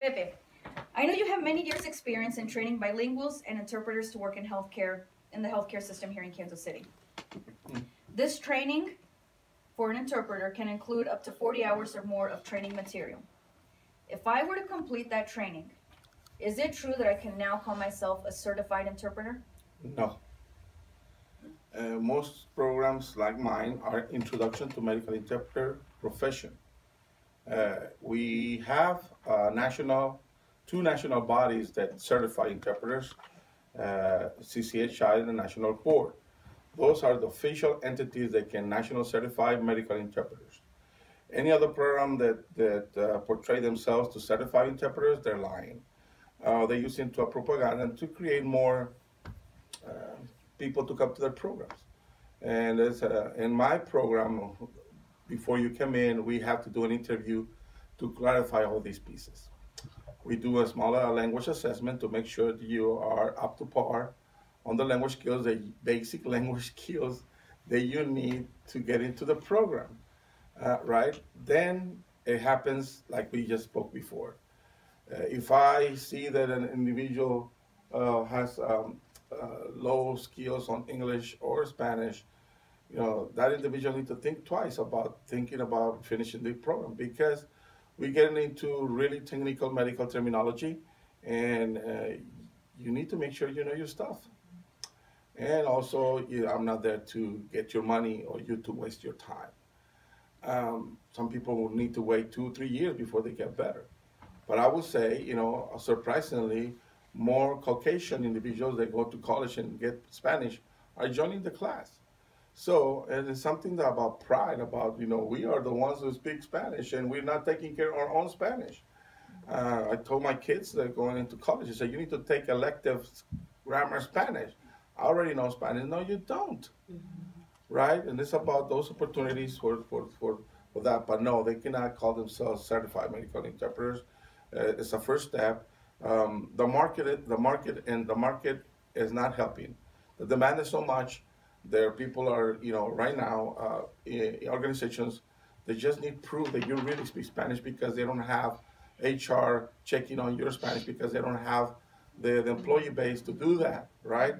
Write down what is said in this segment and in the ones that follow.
Pepe, I know you have many years' experience in training bilinguals and interpreters to work in healthcare in the healthcare system here in Kansas City. This training for an interpreter can include up to 40 hours or more of training material. If I were to complete that training, is it true that I can now call myself a certified interpreter? No. Most programs like mine are introduction to medical interpreter profession. We have two national bodies that certify interpreters, CCHI and the National Board. Those are the official entities that can national certify medical interpreters. Any other program that portray themselves to certify interpreters, they're lying. They use it to a propaganda to create more people to come to their programs. And as in my program, before you come in, we have to do an interview to clarify all these pieces. We do a smaller language assessment to make sure that you are up to par on the language skills, the basic language skills that you need to get into the program, right? Then it happens like we just spoke before. If I see that an individual has low skills on English or Spanish, that individual needs to think twice about thinking about finishing the program because we get into really technical medical terminology, and you need to make sure you know your stuff. And also, I'm not there to get your money or you to waste your time. Some people will need to wait 2 or 3 years before they get better. But I would say, surprisingly, more Caucasian individuals that go to college and get Spanish are joining the class. So, and it's something about pride about, we are the ones who speak Spanish and we're not taking care of our own Spanish. I told my kids that are going into college, I said, you need to take elective grammar Spanish. I already know Spanish. No, you don't. Right? And it's about those opportunities for that. But no, they cannot call themselves certified medical interpreters. It's a first step. The market is not helping. The demand is so much. There people are, right now, organizations, they just need proof that you really speak Spanish because they don't have HR checking on your Spanish because they don't have the employee base to do that, right?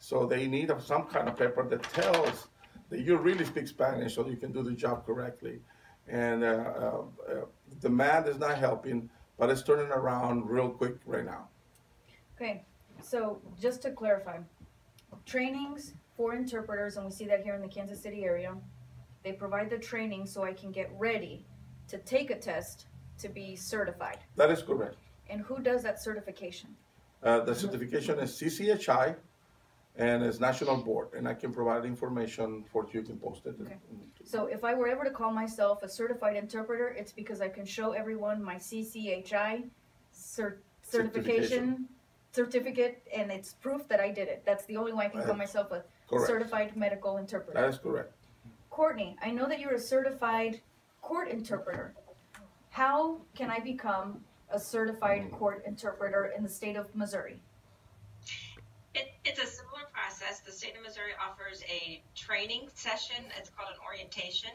So they need some kind of paper that tells that you really speak Spanish so you can do the job correctly. And demand is not helping, but it's turning around real quick right now. Okay, so just to clarify, trainings for interpreters, and we see that here in the Kansas City area, they provide the training so I can get ready to take a test to be certified. That is correct. And who does that certification? The certification is CCHI and it's National Board, and I can provide information for you can post it. Okay. So if I were ever to call myself a certified interpreter, it's because I can show everyone my CCHI certificate, and it's proof that I did it. That's the only way I can call myself a certified medical interpreter. That is correct. Courtney, I know that you're a certified court interpreter. How can I become a certified court interpreter in the state of Missouri? It's a similar process. The state of Missouri offers a training session. It's called an orientation.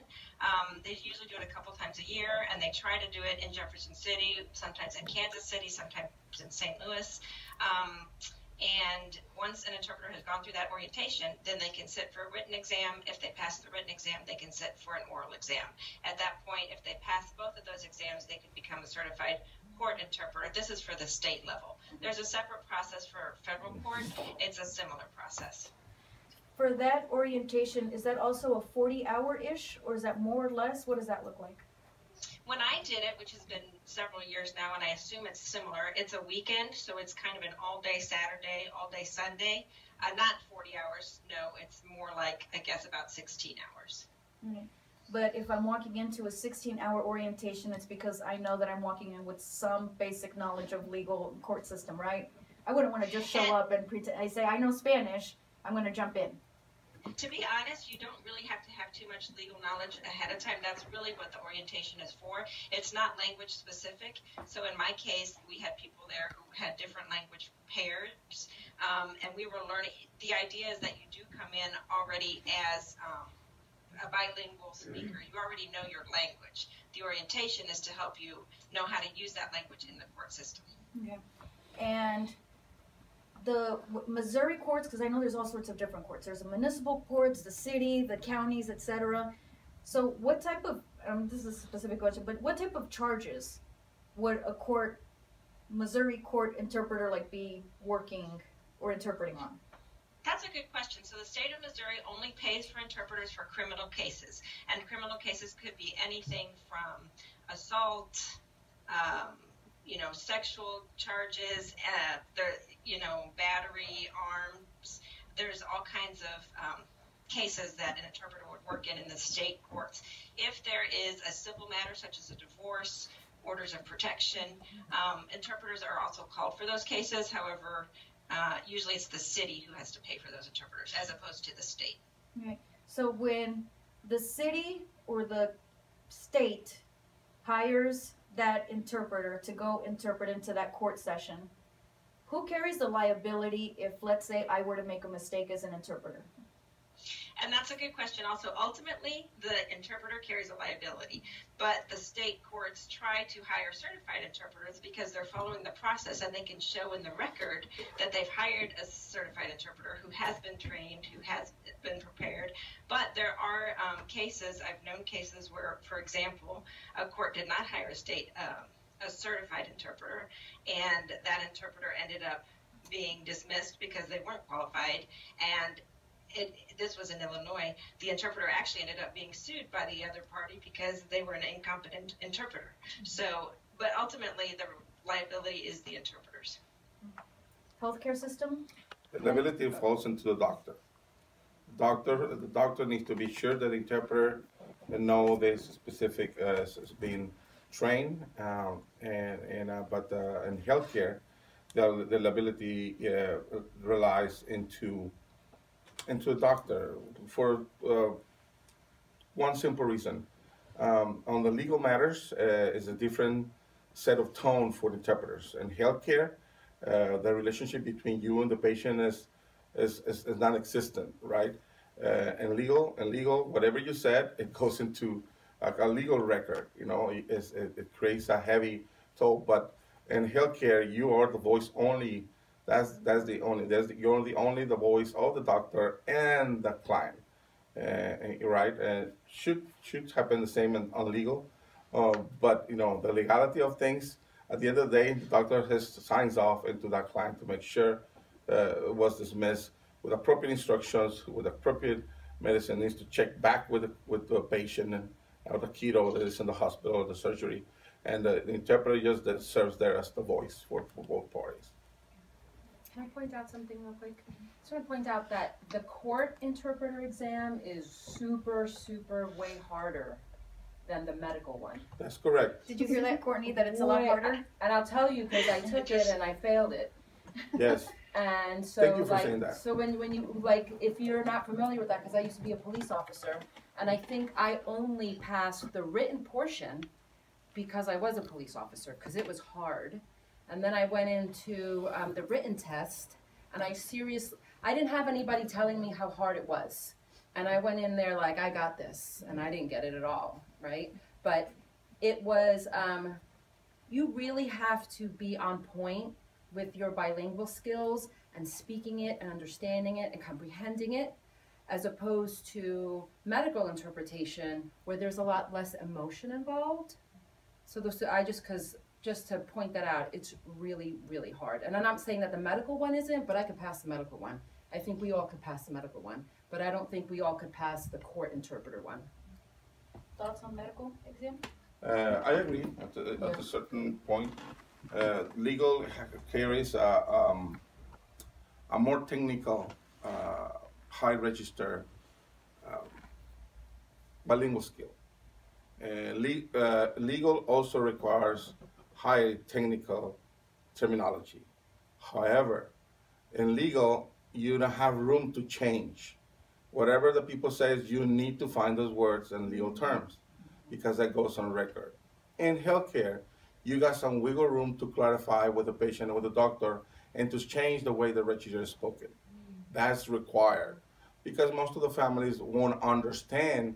They usually do it a couple times a year, and they try to do it in Jefferson City, sometimes in Kansas City, sometimes in St. Louis. And once an interpreter has gone through that orientation, then they can sit for a written exam. If they pass the written exam, they can sit for an oral exam. At that point, if they pass both of those exams, they can become a certified court interpreter. This is for the state level. There's a separate process for federal court. It's a similar process. For that orientation, is that also a 40-hour-ish, or is that more or less? What does that look like? When I did it, which has been several years now, and I assume it's similar, it's a weekend, so it's kind of an all-day Saturday, all-day Sunday. Not 40 hours, no, it's more like, I guess, about 16 hours. Okay. But if I'm walking into a 16-hour orientation, it's because I know that I'm walking in with some basic knowledge of legal court system, right? I wouldn't want to just show up and pretend. I say, I know Spanish, I'm going to jump in. To be honest, you don't really have to have too much legal knowledge ahead of time. That's really what the orientation is for. It's not language specific. So in my case, we had people there who had different language pairs, and we were learning. The idea is that you do come in already as a bilingual speaker. You already know your language. The orientation is to help you know how to use that language in the court system. Okay. And the Missouri courts, because I know there's all sorts of different courts. There's the municipal courts, the city, the counties, etc. So what type of, this is a specific question, but what type of charges would a Missouri court interpreter be working or interpreting on? That's a good question. So the state of Missouri only pays for interpreters for criminal cases, and criminal cases could be anything from assault, sexual charges, battery, arms. There's all kinds of cases that an interpreter would work in the state courts. If there is a civil matter such as a divorce, orders of protection, interpreters are also called for those cases. However, usually it's the city who has to pay for those interpreters as opposed to the state. Okay. So when the city or the state hires that interpreter to go interpret into that court session, who carries the liability if, let's say, I were to make a mistake as an interpreter? And that's a good question also. Ultimately, the interpreter carries a liability, but the state courts try to hire certified interpreters because they're following the process and they can show in the record that they've hired a certified interpreter who has been trained, who has been prepared. But there are cases, I've known cases where, for example, a court did not hire a certified interpreter, and that interpreter ended up being dismissed because they weren't qualified. And this was in Illinois. The interpreter actually ended up being sued by the other party because they were an incompetent interpreter. So, but ultimately, the liability is the interpreters. Healthcare system? The liability falls into the doctor. The doctor needs to be sure that the interpreter know this specific is being trained, but in healthcare, the liability relies into a doctor for one simple reason. On the legal matters is a different set of tone for the interpreters. In healthcare, the relationship between you and the patient is non-existent, right? In legal, whatever you said, it goes into a legal record. It creates a heavy toll. But in healthcare, you are the voice only. You're only the voice of the doctor and the client, right? Should happen the same on legal, but the legality of things. At the end of the day, the doctor signs off into that client to make sure it was dismissed with appropriate instructions, with appropriate medicine. Needs to check back with the patient and the kiddo that is in the hospital or the surgery, and the interpreter just serves there as the voice for both parties. Can I point out something real quick? I just want to point out that the court interpreter exam is super, super way harder than the medical one. That's correct. Did you hear that, Courtney, that it's a lot harder? And I'll tell you because I took it and I failed it. Yes. And so, thank you for saying that. So when you, if you're not familiar with that, because I used to be a police officer, and I think I only passed the written portion because I was a police officer, because it was hard. And then I went into the written test, and I didn't have anybody telling me how hard it was. And I went in there like, I got this, and I didn't get it at all, right? But it was, you really have to be on point with your bilingual skills and speaking it and understanding it and comprehending it, as opposed to medical interpretation where there's a lot less emotion involved. So just to point that out, it's really, really hard. And I'm not saying that the medical one isn't, but I could pass the medical one. I think we all could pass the medical one, but I don't think we all could pass the court interpreter one. Thoughts on medical exam? I agree at a certain point. Legal carries a more technical, high register bilingual skill. Legal also requires high technical terminology. However, in legal, you don't have room to change. Whatever the people say, you need to find those words in legal terms because that goes on record. In healthcare, you got some wiggle room to clarify with the patient or with the doctor and to change the way the register is spoken. That's required. because most of the families won't understand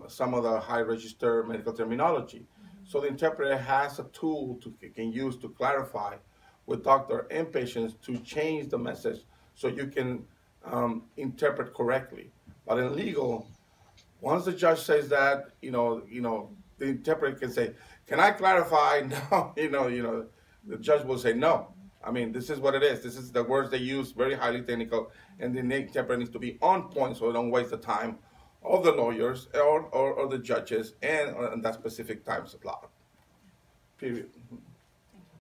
some of the high register medical terminology. So the interpreter has a tool can use to clarify with doctor and patients to change the message so you can interpret correctly. But in legal, once the judge says that, the interpreter can say, "Can I clarify?" No, the judge will say no. I mean, this is what it is. This is the words they use, very highly technical, and the interpreter needs to be on point so they don't waste the time of the lawyers or the judges and on that specific time slot. Period.